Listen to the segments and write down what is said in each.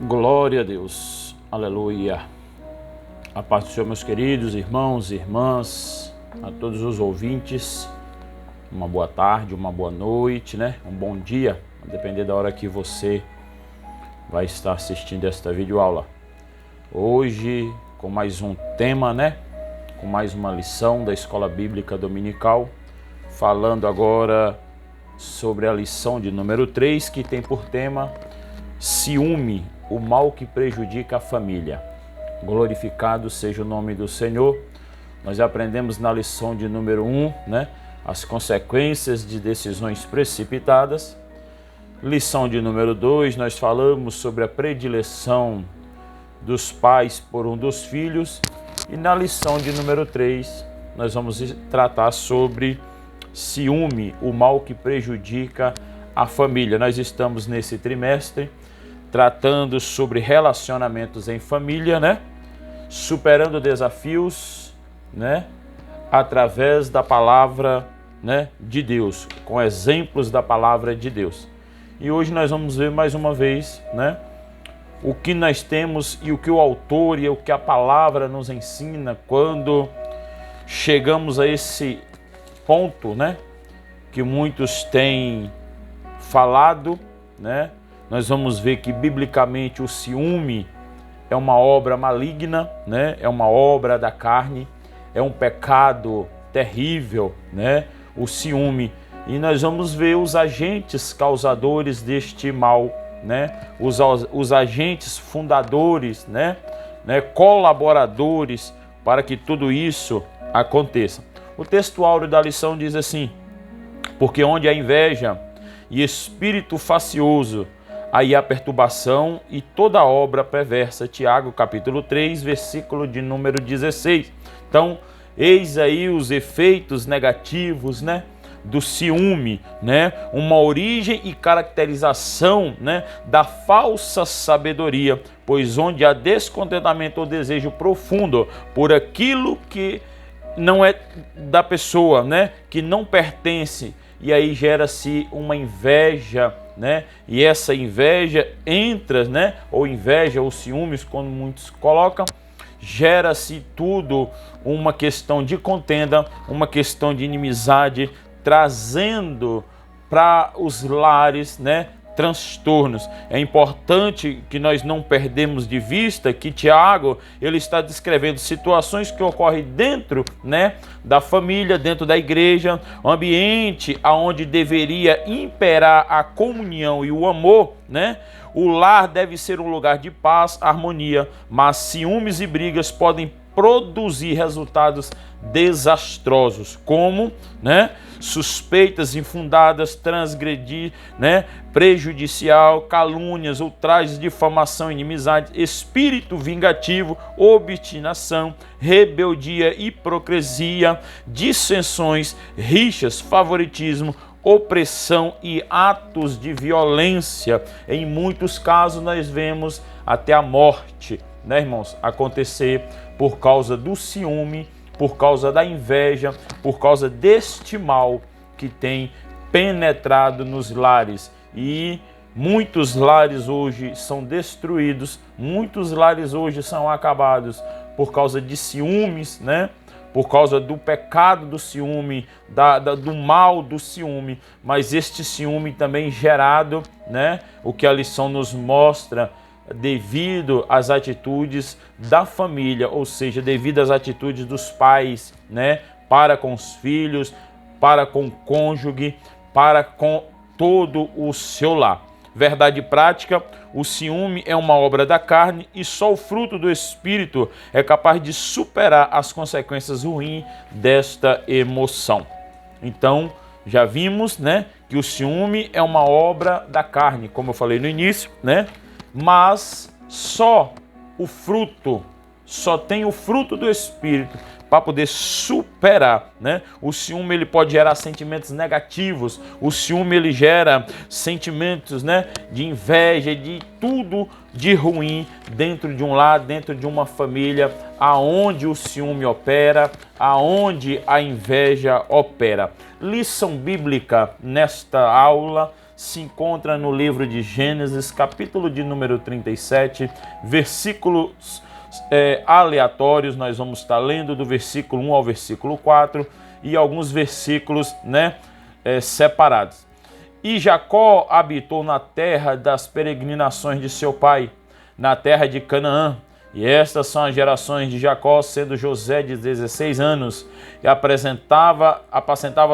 Glória a Deus, aleluia. A paz do Senhor, meus queridos irmãos e irmãs, a todos os ouvintes, uma boa tarde, uma boa noite, um bom dia, a depender da hora que você vai estar assistindo esta videoaula. Hoje, com mais um tema, com mais uma lição da Escola Bíblica Dominical, falando agora sobre a lição de número 3, que tem por tema ciúme, o mal que prejudica a família. Glorificado seja o nome do Senhor. Nós aprendemos na lição de número 1, as consequências de decisões precipitadas. Lição de número 2, nós falamos sobre a predileção dos pais por um dos filhos. E na lição de número 3, nós vamos tratar sobre ciúme, o mal que prejudica a família. Nós estamos nesse trimestre tratando sobre relacionamentos em família, superando desafios, através da palavra, de Deus, com exemplos da palavra de Deus. E hoje nós vamos ver mais uma vez, o que nós temos e o que o autor e o que a palavra nos ensina quando chegamos a esse ponto, que muitos têm falado, Nós vamos ver que biblicamente o ciúme é uma obra maligna, é uma obra da carne, é um pecado terrível, o ciúme. E nós vamos ver os agentes causadores deste mal, os agentes fundadores, colaboradores para que tudo isso aconteça. O texto áureo da lição diz assim: porque onde há inveja e espírito facioso, aí há perturbação e toda obra perversa. Tiago, capítulo 3, versículo de número 16. Então, eis aí os efeitos negativos, do ciúme, uma origem e caracterização, da falsa sabedoria, pois onde há descontentamento ou desejo profundo por aquilo que não é da pessoa, que não pertence, e aí gera-se uma inveja, e essa inveja entra, ou inveja ou ciúmes, quando muitos colocam, gera-se tudo uma questão de contenda, uma questão de inimizade, trazendo para os lares, transtornos. É importante que nós não perdemos de vista que Tiago, ele está descrevendo situações que ocorrem dentro, da família, dentro da igreja, um ambiente onde deveria imperar a comunhão e o amor, O lar deve ser um lugar de paz, harmonia, mas ciúmes e brigas podem produzir resultados desastrosos, como, suspeitas infundadas, transgredir, prejudicial, calúnias, ultrajes, difamação, inimizade, espírito vingativo, obstinação, rebeldia, hipocrisia, dissensões, rixas, favoritismo, opressão e atos de violência. Em muitos casos nós vemos até a morte, irmãos, acontecer por causa do ciúme, por causa da inveja, por causa deste mal que tem penetrado nos lares. E muitos lares hoje são destruídos, muitos lares hoje são acabados por causa de ciúmes, por causa do pecado do ciúme, do mal do ciúme, mas este ciúme também gerado, o que a lição nos mostra, devido às atitudes da família, ou seja, devido às atitudes dos pais, para com os filhos, para com o cônjuge, para com todo o seu lar. Verdade prática, o ciúme é uma obra da carne e só o fruto do Espírito é capaz de superar as consequências ruins desta emoção. Então, já vimos, que o ciúme é uma obra da carne, como eu falei no início, mas só tem o fruto do Espírito para poder superar, O ciúme, ele pode gerar sentimentos negativos, o ciúme, ele gera sentimentos, de inveja, de tudo de ruim dentro de um lar, dentro de uma família, aonde o ciúme opera, aonde a inveja opera. Lição bíblica nesta aula se encontra no livro de Gênesis, capítulo de número 37, versículos aleatórios. Nós vamos estar lendo do versículo 1 ao versículo 4 e alguns versículos, separados. E Jacó habitou na terra das peregrinações de seu pai, na terra de Canaã. E estas são as gerações de Jacó, sendo José de 16 anos, e apacentava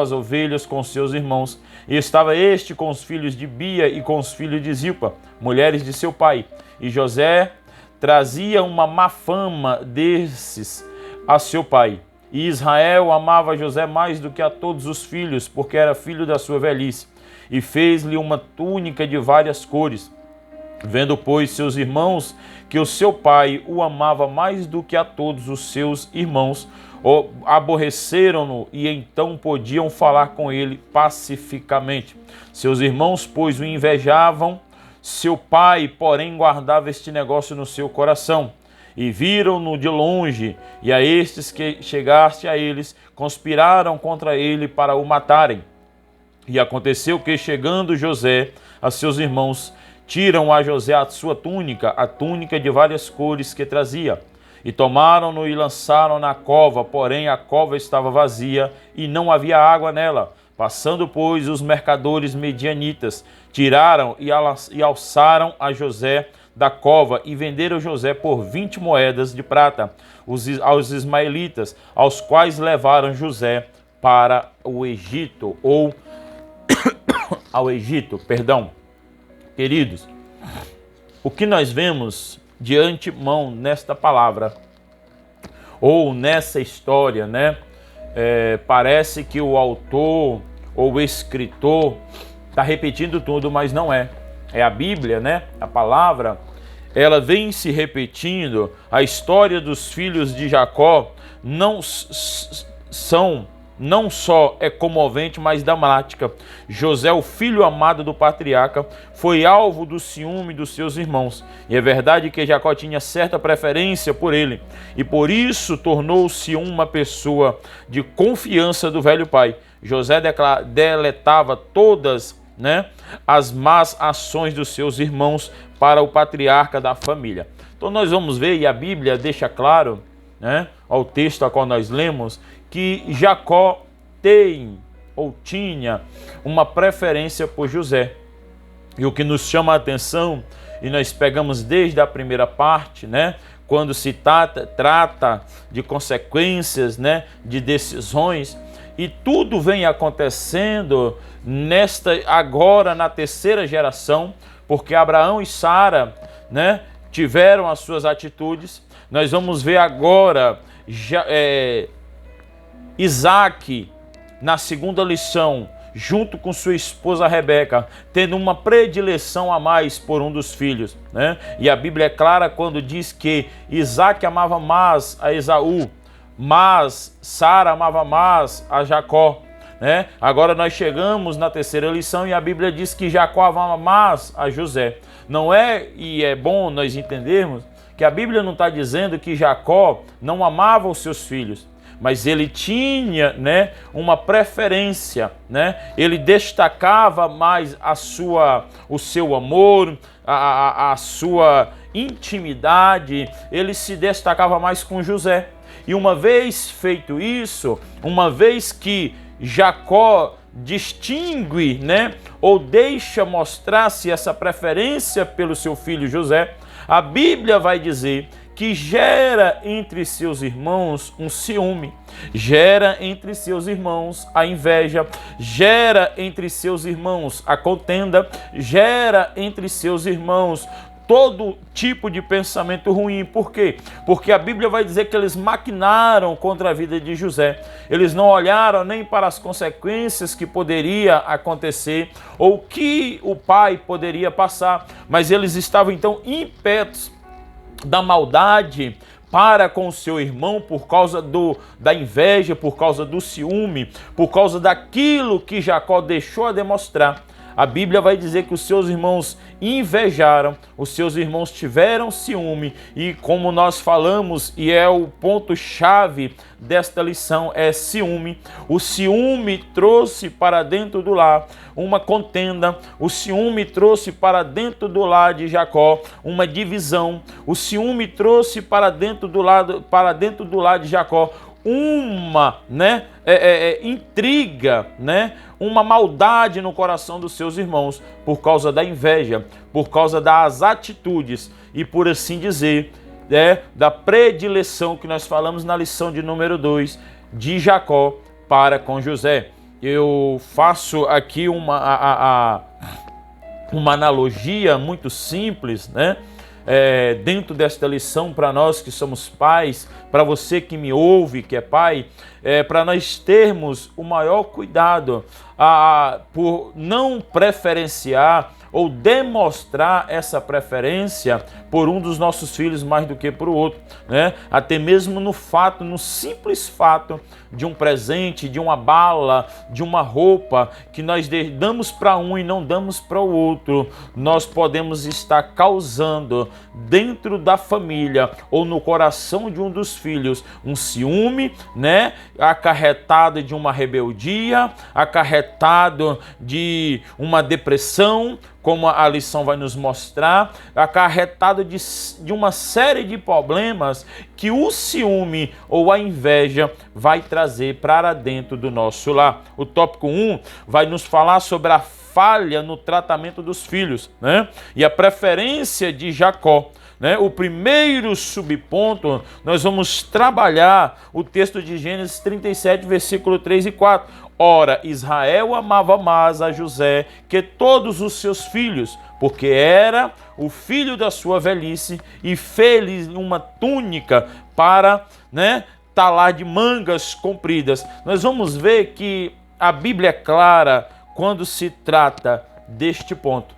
as ovelhas com seus irmãos. E estava este com os filhos de Bia e com os filhos de Zilpa, mulheres de seu pai. E José trazia uma má fama desses a seu pai. E Israel amava José mais do que a todos os filhos, porque era filho da sua velhice. E fez-lhe uma túnica de várias cores. Vendo, pois, seus irmãos que o seu pai o amava mais do que a todos os seus irmãos, aborreceram-no e então podiam falar com ele pacificamente. Seus irmãos, pois, o invejavam, seu pai, porém, guardava este negócio no seu coração. E viram-no de longe, e a estes que chegaste a eles, conspiraram contra ele para o matarem. E aconteceu que, chegando José a seus irmãos, tiram a José a sua túnica, a túnica de várias cores que trazia. E tomaram-no e lançaram na cova, porém a cova estava vazia e não havia água nela. Passando, pois, os mercadores medianitas, tiraram e alçaram a José da cova e venderam José por 20 moedas de prata aos ismaelitas, aos quais levaram José para o Egito, ou ao Egito, perdão. Queridos, o que nós vemos de antemão nesta palavra, ou nessa história, parece que o autor ou o escritor está repetindo tudo, mas não é. É a Bíblia, a palavra, ela vem se repetindo. A história dos filhos de Jacó não só é comovente, mas dramática. José, o filho amado do patriarca, foi alvo do ciúme dos seus irmãos. E é verdade que Jacó tinha certa preferência por ele, e por isso tornou-se uma pessoa de confiança do velho pai. José deletava todas as más ações dos seus irmãos para o patriarca da família. Então nós vamos ver, e a Bíblia deixa claro, ao texto a qual nós lemos, que Jacó tinha uma preferência por José. E o que nos chama a atenção, e nós pegamos desde a primeira parte, quando se trata de consequências, de decisões, e tudo vem acontecendo agora na terceira geração, porque Abraão e Sara, tiveram as suas atitudes. Nós vamos ver agora Isaac, na segunda lição, junto com sua esposa Rebeca, tendo uma predileção a mais por um dos filhos. E a Bíblia é clara quando diz que Isaac amava mais a Esaú, mas Sara amava mais a Jacó. Agora nós chegamos na terceira lição e a Bíblia diz que Jacó amava mais a José. Não é, e é bom nós entendermos, que a Bíblia não está dizendo que Jacó não amava os seus filhos, mas ele tinha uma preferência, ele destacava mais o seu amor, a sua intimidade, ele se destacava mais com José. E uma vez feito isso, uma vez que Jacó distingue, ou deixa mostrar-se essa preferência pelo seu filho José, a Bíblia vai dizer que gera entre seus irmãos um ciúme, gera entre seus irmãos a inveja, gera entre seus irmãos a contenda, gera entre seus irmãos todo tipo de pensamento ruim. Por quê? Porque a Bíblia vai dizer que eles maquinaram contra a vida de José. Eles não olharam nem para as consequências que poderia acontecer ou que o pai poderia passar, mas eles estavam então impetos da maldade para com o seu irmão por causa da inveja, por causa do ciúme, por causa daquilo que Jacó deixou a demonstrar. A Bíblia vai dizer que os seus irmãos invejaram, os seus irmãos tiveram ciúme, e como nós falamos, e é o ponto-chave desta lição, é ciúme. O ciúme trouxe para dentro do lar uma contenda, o ciúme trouxe para dentro do lar de Jacó uma divisão, o ciúme trouxe para dentro do lar de Jacó uma intriga, uma maldade no coração dos seus irmãos, por causa da inveja, por causa das atitudes e, por assim dizer, da predileção que nós falamos na lição de número 2 de Jacó para com José. Eu faço aqui uma analogia muito simples, dentro desta lição, para nós que somos pais, para você que me ouve, que é pai, para nós termos o maior cuidado por não preferenciar ou demonstrar essa preferência por um dos nossos filhos mais do que por o outro, até mesmo no simples fato de um presente, de uma bala, de uma roupa que nós damos para um e não damos para o outro, nós podemos estar causando dentro da família ou no coração de um dos filhos um ciúme, acarretado de uma rebeldia, acarretado de uma depressão, como a lição vai nos mostrar, acarretado de uma série de problemas que o ciúme ou a inveja vai trazer para dentro do nosso lar. O tópico 1 vai nos falar sobre a falha no tratamento dos filhos, e a preferência de Jacó. O primeiro subponto, nós vamos trabalhar o texto de Gênesis 37, versículo 3 e 4. Ora, Israel amava mais a José que todos os seus filhos, porque era o filho da sua velhice, e fez-lhe uma túnica para talar de mangas compridas. Nós vamos ver que a Bíblia é clara quando se trata deste ponto.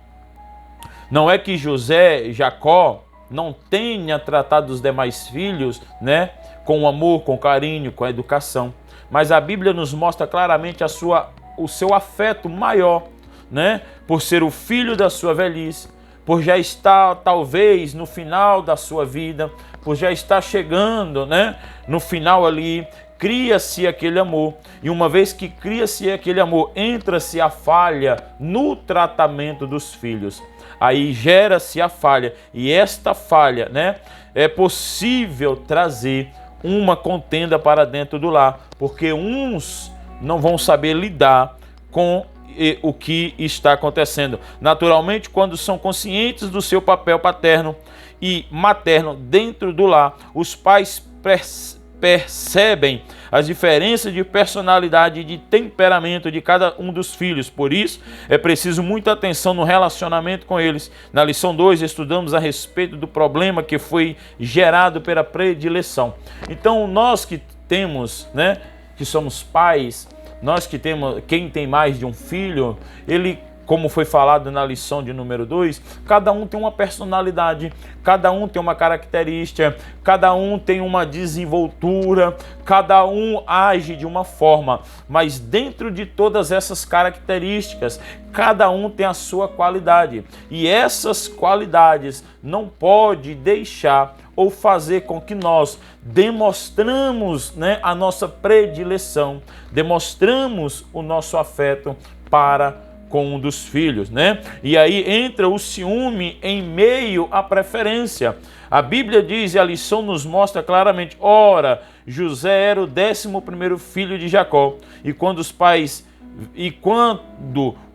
Não é que Jacó não tenha tratado os demais filhos, com amor, com carinho, com educação, mas a Bíblia nos mostra claramente o seu afeto maior, por ser o filho da sua velhice, por já estar talvez no final da sua vida, por já estar chegando, no final ali, cria-se aquele amor, e uma vez que cria-se aquele amor, entra-se a falha no tratamento dos filhos. Aí gera-se a falha, e esta falha, é possível trazer uma contenda para dentro do lar, porque uns não vão saber lidar com o que está acontecendo. Naturalmente, quando são conscientes do seu papel paterno e materno dentro do lar, os pais percebem as diferenças de personalidade e de temperamento de cada um dos filhos. Por isso, é preciso muita atenção no relacionamento com eles. Na lição 2, estudamos a respeito do problema que foi gerado pela predileção. Então, nós que temos, que somos pais, nós que temos, quem tem mais de um filho, ele, como foi falado na lição de número 2, cada um tem uma personalidade, cada um tem uma característica, cada um tem uma desenvoltura, cada um age de uma forma, mas dentro de todas essas características, cada um tem a sua qualidade, e essas qualidades não pode deixar ou fazer com que nós demonstramos a nossa predileção, demonstramos o nosso afeto para com um dos filhos, E aí entra o ciúme em meio à preferência. A Bíblia diz, e a lição nos mostra claramente, ora, José era o 11º filho de Jacó, e quando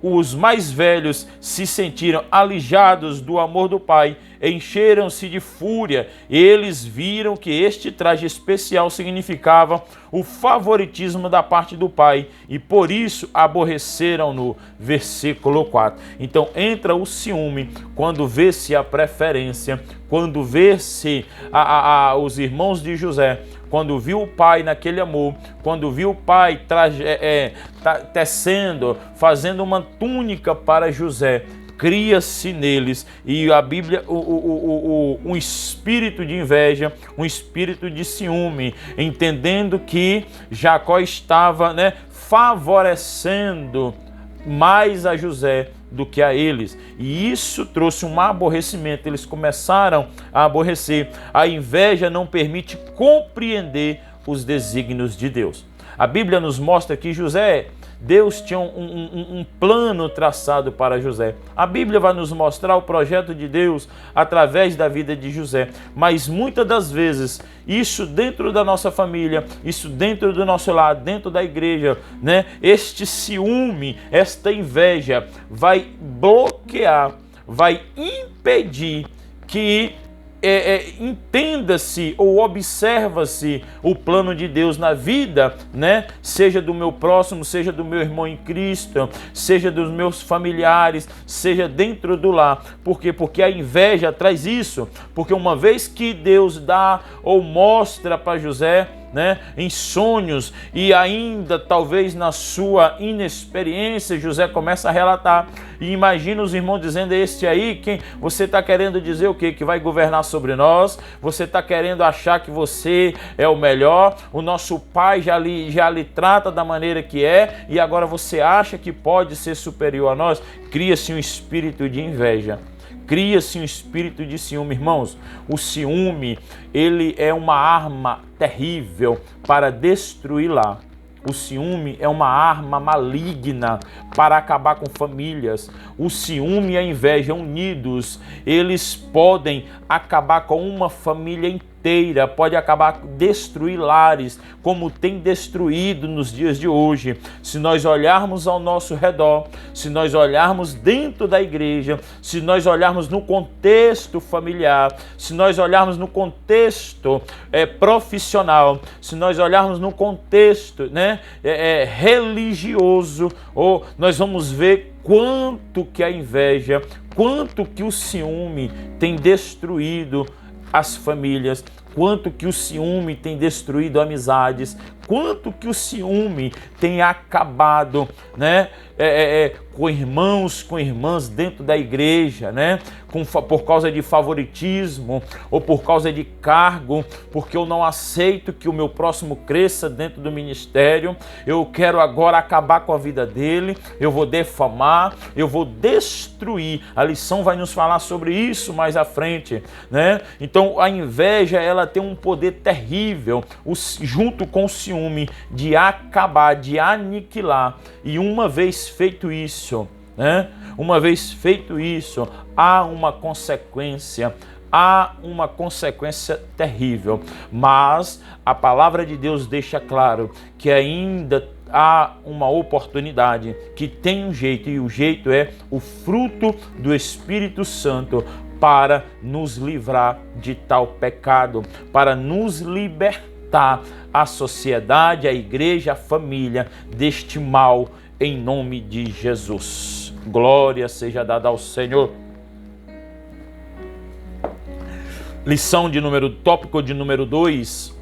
os mais velhos se sentiram alijados do amor do pai, encheram-se de fúria. Eles viram que este traje especial significava o favoritismo da parte do pai e por isso aborreceram-no. Versículo 4. Então entra o ciúme quando vê-se a preferência, quando vê-se os irmãos de José, quando viu o pai naquele amor, quando viu o pai tecendo, fazendo uma túnica para José, cria-se neles, e a Bíblia, um espírito de inveja, um espírito de ciúme, entendendo que Jacó estava favorecendo mais a José do que a eles. E isso trouxe um aborrecimento. Eles começaram a aborrecer. A inveja não permite compreender os desígnios de Deus. A Bíblia nos mostra que Deus tinha um plano traçado para José. A Bíblia vai nos mostrar o projeto de Deus através da vida de José. Mas muitas das vezes, isso dentro da nossa família, isso dentro do nosso lar, dentro da igreja, né? Este ciúme, esta inveja vai bloquear, vai impedir que entenda-se ou observa-se o plano de Deus na vida, né? Seja do meu próximo, seja do meu irmão em Cristo, seja dos meus familiares, seja dentro do lar. Por quê? Porque a inveja traz isso. Porque uma vez que Deus dá ou mostra para José, né, em sonhos, e ainda talvez na sua inexperiência, José começa a relatar, e imagina os irmãos dizendo: este aí, quem você está querendo dizer o quê? Que vai governar sobre nós? Você está querendo achar que você é o melhor? O nosso pai já lhe trata da maneira que é, e agora você acha que pode ser superior a nós? Cria-se um espírito de inveja. Cria-se um espírito de ciúme, irmãos. O ciúme, ele é uma arma terrível para destruir lá. O ciúme é uma arma maligna para acabar com famílias. O ciúme e a inveja unidos, eles podem acabar com uma família inteira, pode acabar destruir lares, como tem destruído nos dias de hoje. Se nós olharmos ao nosso redor, se nós olharmos dentro da igreja, se nós olharmos no contexto familiar, se nós olharmos no contexto profissional, se nós olharmos no contexto, né, religioso, ou nós vamos ver quanto que a inveja, quanto que o ciúme tem destruído as famílias, quanto que o ciúme tem destruído amizades, quanto que o ciúme tem acabado, né, com irmãos, com irmãs dentro da igreja, né, por causa de favoritismo ou por causa de cargo, porque eu não aceito que o meu próximo cresça dentro do ministério, eu quero agora acabar com a vida dele, eu vou defamar, eu vou destruir. A lição vai nos falar sobre isso mais à frente, né? Então a inveja, ela tem um poder terrível, junto com o ciúme, de acabar, de aniquilar. E uma vez feito isso, né? Uma vez feito isso, há uma consequência terrível. Mas a palavra de Deus deixa claro que ainda há uma oportunidade, que tem um jeito, e o jeito é o fruto do Espírito Santo para nos livrar de tal pecado, para nos libertar a sociedade, a igreja, a família deste mal, em nome de Jesus. Glória seja dada ao Senhor. Tópico de número 2,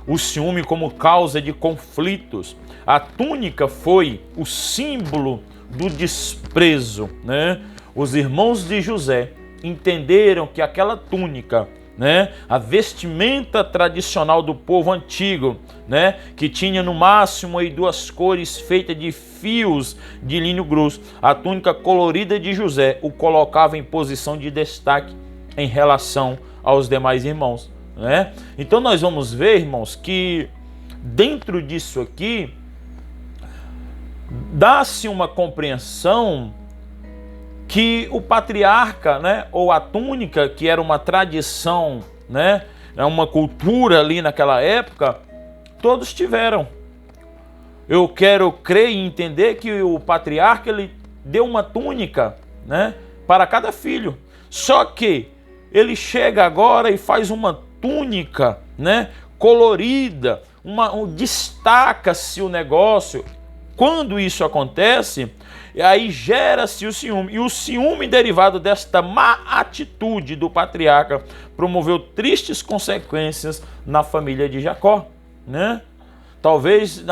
o ciúme como causa de conflitos. A túnica foi o símbolo do desprezo, né? Os irmãos de José entenderam que aquela túnica, né, a vestimenta tradicional do povo antigo, né, que tinha no máximo aí 2 cores feitas de fios de linho grosso, a túnica colorida de José o colocava em posição de destaque em relação aos demais irmãos, né? Então nós vamos ver, irmãos, que dentro disso aqui dá-se uma compreensão que o patriarca, né, ou a túnica, que era uma tradição, né, uma cultura ali naquela época, todos tiveram. Eu quero crer e entender que o patriarca, ele deu uma túnica, né, para cada filho. Só que ele chega agora e faz uma túnica, né, colorida, destaca-se o negócio. Quando isso acontece, aí gera-se o ciúme. E o ciúme derivado desta má atitude do patriarca promoveu tristes consequências na família de Jacó, né? Talvez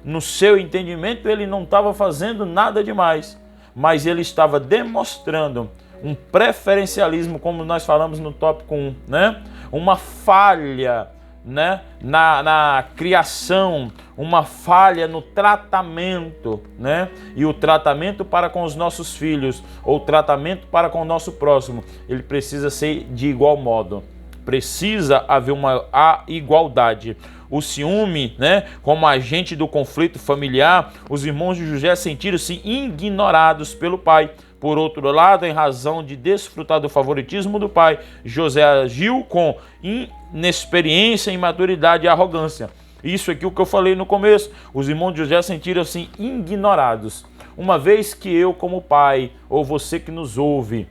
no seu entendimento ele não estava fazendo nada demais, mas ele estava demonstrando um preferencialismo, como nós falamos no tópico 1, né? Uma falha né, na criação, uma falha no tratamento, né? E o tratamento para com os nossos filhos, ou tratamento para com o nosso próximo, ele precisa ser de igual modo. Precisa haver a igualdade. O ciúme, né, como agente do conflito familiar, os irmãos de José sentiram-se ignorados pelo pai. Por outro lado, em razão de desfrutar do favoritismo do pai, José agiu com inexperiência, imaturidade e arrogância. Isso aqui é o que eu falei no começo. Os irmãos de José sentiram-se ignorados. Uma vez que eu, como pai, ou você que nos ouve,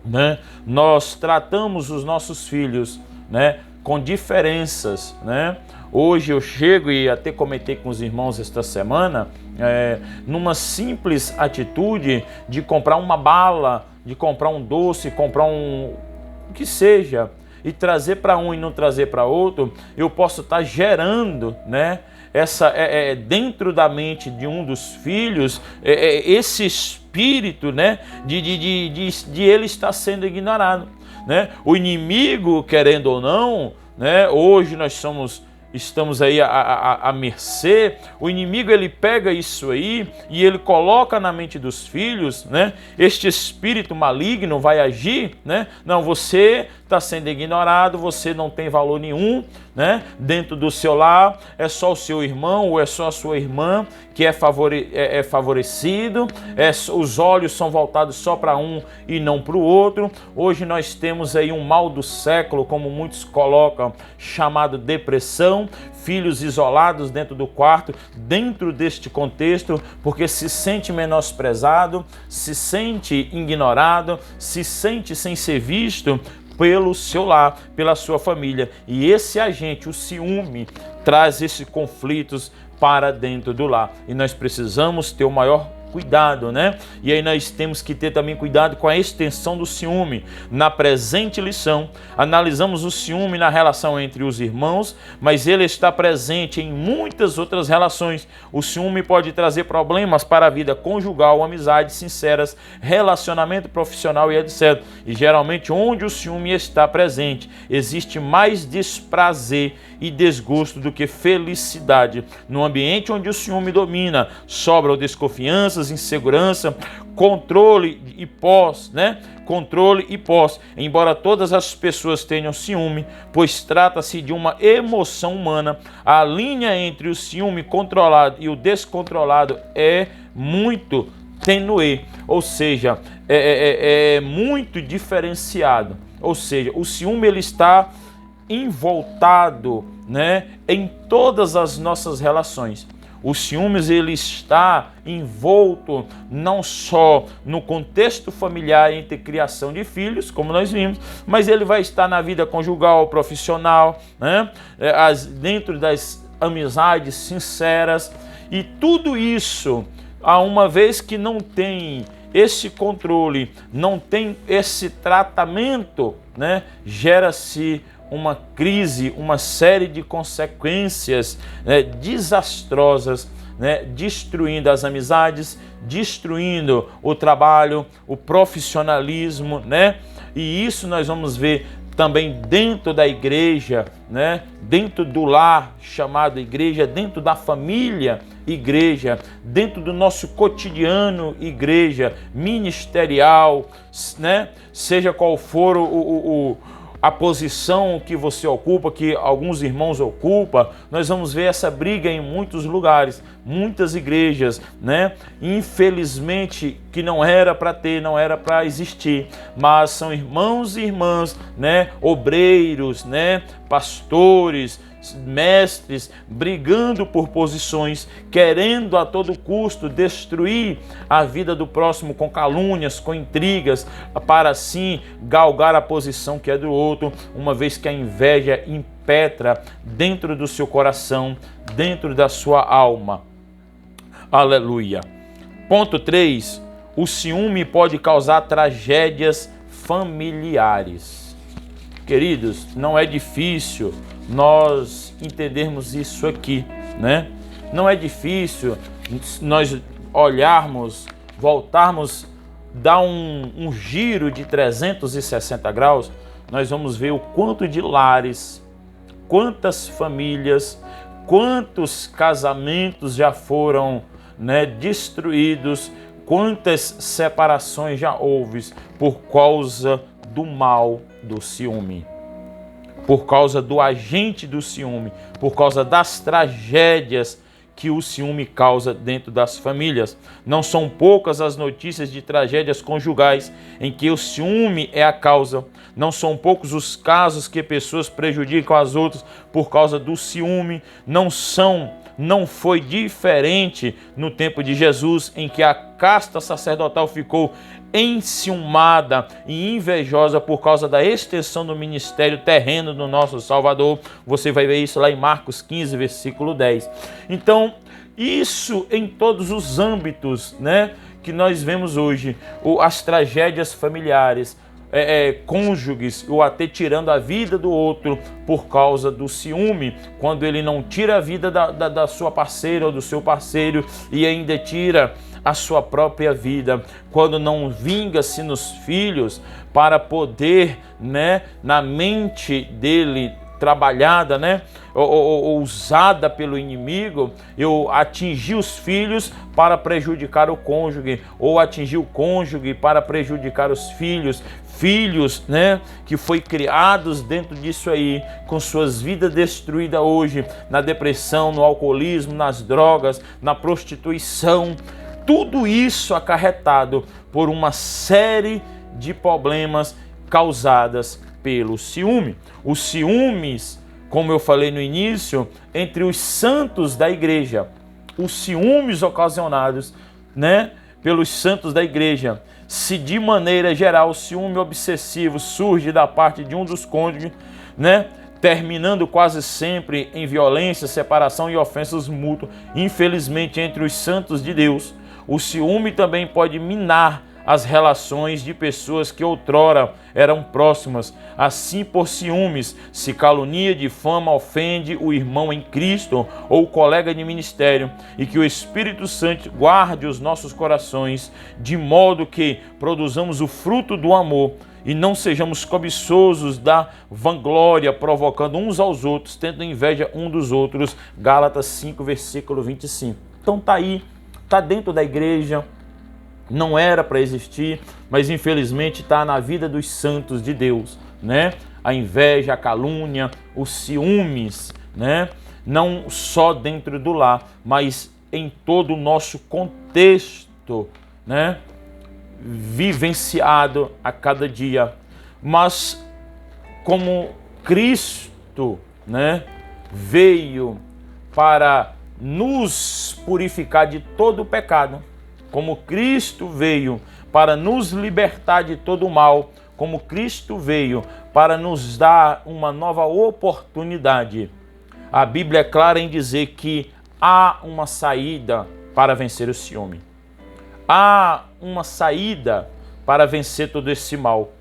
né, nós tratamos os nossos filhos, né, com diferenças, né? Hoje eu chego, e até comentei com os irmãos esta semana, numa simples atitude de comprar uma bala, de comprar um doce, comprar o que seja, e trazer para um e não trazer para outro, eu posso estar gerando, né, dentro da mente de um dos filhos, esse espírito, né, de ele estar sendo ignorado, né? O inimigo, querendo ou não, né, hoje nós estamos aí à mercê. O inimigo, ele pega isso aí e ele coloca na mente dos filhos, né? Este espírito maligno vai agir, né? Não, você está sendo ignorado, você não tem valor nenhum, né? Dentro do seu lar, é só o seu irmão ou é só a sua irmã que é favorecido, os olhos são voltados só para um e não para o outro. Hoje nós temos aí um mal do século, como muitos colocam, chamado depressão, filhos isolados dentro do quarto, dentro deste contexto, porque se sente menosprezado, se sente ignorado, se sente sem ser visto pelo seu lar, pela sua família. E esse agente, o ciúme, traz esses conflitos para dentro do lar. E nós precisamos ter o maior cuidado, né? E aí nós temos que ter também cuidado com a extensão do ciúme. Na presente lição, analisamos o ciúme na relação entre os irmãos, mas ele está presente em muitas outras relações. O ciúme pode trazer problemas para a vida conjugal, amizades sinceras, relacionamento profissional e etc. E geralmente onde o ciúme está presente, existe mais desprazer e desgosto do que felicidade. No ambiente onde o ciúme domina, sobram desconfianças, insegurança, controle e posse, né? Controle e posse. Embora todas as pessoas tenham ciúme, pois trata-se de uma emoção humana, a linha entre o ciúme controlado e o descontrolado é muito tênue, ou seja, é muito diferenciado. Ou seja, o ciúme ele está envoltado, né, em todas as nossas relações. O ciúmes ele está envolto não só no contexto familiar entre criação de filhos, como nós vimos, mas ele vai estar na vida conjugal, profissional, né, dentro das amizades sinceras, e tudo isso, uma vez que não tem esse controle, não tem esse tratamento, né, gera-se uma crise, uma série de consequências, né, desastrosas, né, destruindo as amizades, destruindo o trabalho, o profissionalismo, né? E isso nós vamos ver também dentro da igreja, né? Dentro do lar chamado igreja, dentro da família igreja, dentro do nosso cotidiano igreja, ministerial, né? Seja qual for a posição que você ocupa, que alguns irmãos ocupam, nós vamos ver essa briga em muitos lugares, muitas igrejas, né? Infelizmente, que não era para ter, não era para existir, mas são irmãos e irmãs, né? Obreiros, né? Pastores, mestres, brigando por posições, querendo a todo custo destruir a vida do próximo com calúnias, com intrigas, para assim galgar a posição que é do outro, uma vez que a inveja impetra dentro do seu coração, dentro da sua alma. Aleluia. Ponto 3. O ciúme pode causar tragédias familiares. Queridos, não é difícil nós entendermos isso aqui, né? Não é difícil nós olharmos, voltarmos, dar um giro de 360 graus, nós vamos ver o quanto de lares quantas famílias, quantos casamentos já foram, destruídos, quantas separações já houve por causa do mal do ciúme, por causa do agente do ciúme, por causa das tragédias que o ciúme causa dentro das famílias. Não são poucas as notícias de tragédias conjugais em que o ciúme é a causa. Não são poucos os casos que pessoas prejudicam as outras por causa do ciúme. Não foi diferente no tempo de Jesus, em que a casta sacerdotal ficou enciumada e invejosa por causa da extensão do ministério terreno do nosso Salvador. Você vai ver isso lá em Marcos 15, versículo 10. Então, isso em todos os âmbitos, que nós vemos hoje, as tragédias familiares, cônjuges, ou até tirando a vida do outro por causa do ciúme, quando ele não tira a vida da sua parceira ou do seu parceiro e ainda tira a sua própria vida, quando não vinga-se nos filhos para poder, na mente dele trabalhada, ou usada pelo inimigo, eu atingir os filhos para prejudicar o cônjuge, ou atingir o cônjuge para prejudicar os filhos, que foi criados dentro disso aí, com suas vidas destruídas hoje, na depressão, no alcoolismo, nas drogas, na prostituição, tudo isso acarretado por uma série de problemas causadas pelo ciúme. Os ciúmes, como eu falei no início, entre os santos da igreja, os ciúmes ocasionados, pelos santos da igreja. Se de maneira geral o ciúme obsessivo surge da parte de um dos cônjuges, terminando quase sempre em violência, separação e ofensas mútuas, infelizmente entre os santos de Deus, o ciúme também pode minar as relações de pessoas que outrora eram próximas. Assim, por ciúmes, se calunia, difama, ofende o irmão em Cristo ou o colega de ministério, e que o Espírito Santo guarde os nossos corações, de modo que produzamos o fruto do amor e não sejamos cobiçosos da vanglória, provocando uns aos outros, tendo inveja um dos outros. Gálatas 5, versículo 25. Então tá aí, tá dentro da igreja, não era para existir, mas infelizmente está na vida dos santos de Deus, A inveja, a calúnia, os ciúmes, Não só dentro do lar, mas em todo o nosso contexto, Vivenciado a cada dia. Mas como Cristo, veio para nos purificar de todo o pecado, como Cristo veio para nos libertar de todo o mal, como Cristo veio para nos dar uma nova oportunidade, a Bíblia é clara em dizer que há uma saída para vencer o ciúme. Há uma saída para vencer todo esse mal,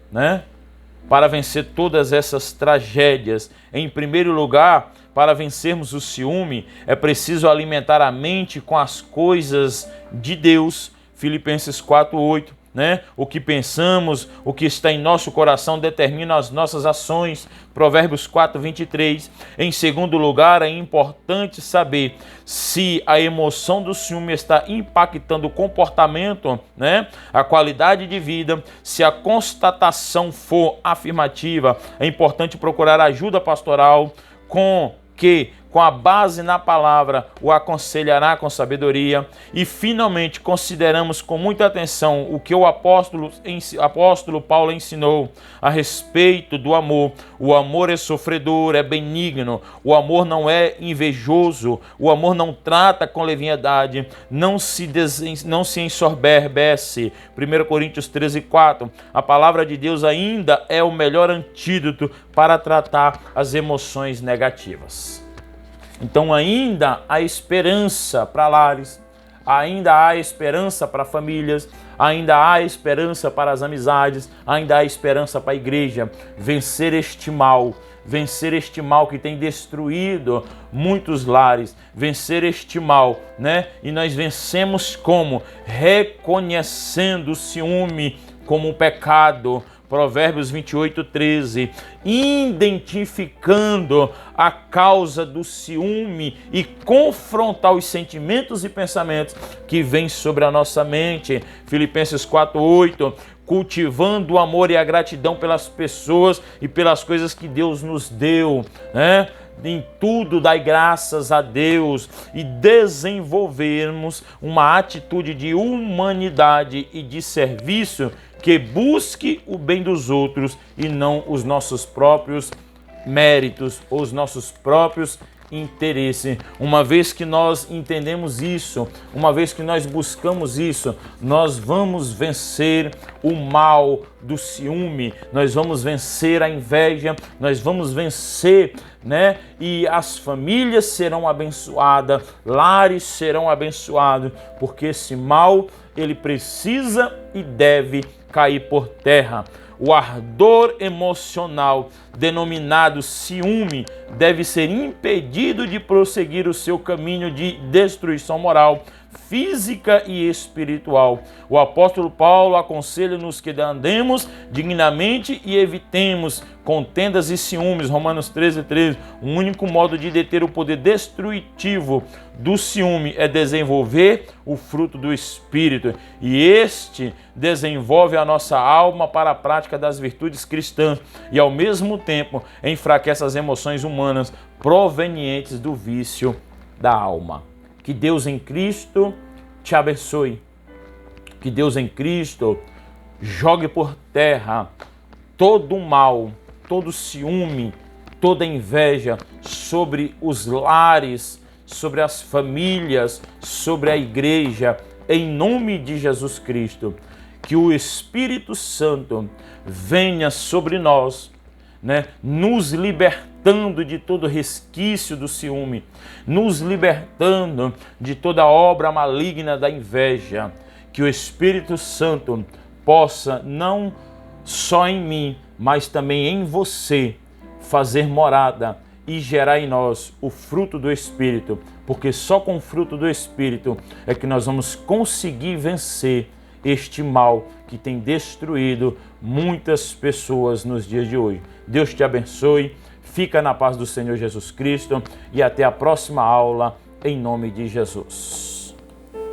Para vencer todas essas tragédias. Em primeiro lugar, para vencermos o ciúme, é preciso alimentar a mente com as coisas de Deus. Filipenses 4:8, O que pensamos, o que está em nosso coração determina as nossas ações. Provérbios 4:23. Em segundo lugar, é importante saber se a emoção do ciúme está impactando o comportamento, a qualidade de vida. Se a constatação for afirmativa, é importante procurar ajuda pastoral com a base na palavra, o aconselhará com sabedoria. E finalmente consideramos com muita atenção o que o apóstolo Paulo ensinou a respeito do amor. O amor é sofredor, é benigno, o amor não é invejoso, o amor não trata com leviandade, não se ensoberbece. 1 Coríntios 13:4. A palavra de Deus ainda é o melhor antídoto para tratar as emoções negativas. Então ainda há esperança para lares, ainda há esperança para famílias, ainda há esperança para as amizades, ainda há esperança para a igreja. Vencer este mal que tem destruído muitos lares, vencer este mal, E nós vencemos como? Reconhecendo o ciúme como um pecado, Provérbios 28:13, identificando a causa do ciúme e confrontar os sentimentos e pensamentos que vêm sobre a nossa mente. Filipenses 4:8, cultivando o amor e a gratidão pelas pessoas e pelas coisas que Deus nos deu, né? Em tudo dai graças a Deus e desenvolvermos uma atitude de humanidade e de serviço que busque o bem dos outros e não os nossos próprios méritos ou os nossos próprios interesse. Uma vez que nós entendemos isso, uma vez que nós buscamos isso, nós vamos vencer o mal do ciúme, nós vamos vencer a inveja, nós vamos vencer, né? E as famílias serão abençoadas, lares serão abençoados, porque esse mal, ele precisa e deve cair por terra. O ardor emocional, denominado ciúme, deve ser impedido de prosseguir o seu caminho de destruição moral, física e espiritual. O apóstolo Paulo aconselha-nos que andemos dignamente e evitemos contendas e ciúmes. Romanos 13:13. O único modo de deter o poder destrutivo do ciúme é desenvolver o fruto do Espírito. E este desenvolve a nossa alma para a prática das virtudes cristãs e, ao mesmo tempo, enfraquece as emoções humanas provenientes do vício da alma. Que Deus em Cristo te abençoe. Que Deus em Cristo jogue por terra todo o mal, todo o ciúme, toda a inveja sobre os lares, sobre as famílias, sobre a igreja, em nome de Jesus Cristo. Que o Espírito Santo venha sobre nós, né, nos libertando de todo resquício do ciúme, nos libertando de toda obra maligna da inveja. Que o Espírito Santo possa, não só em mim, mas também em você, fazer morada e gerar em nós o fruto do Espírito, porque só com o fruto do Espírito é que nós vamos conseguir vencer este mal que tem destruído muitas pessoas nos dias de hoje. Deus te abençoe, fica na paz do Senhor Jesus Cristo e até a próxima aula, em nome de Jesus.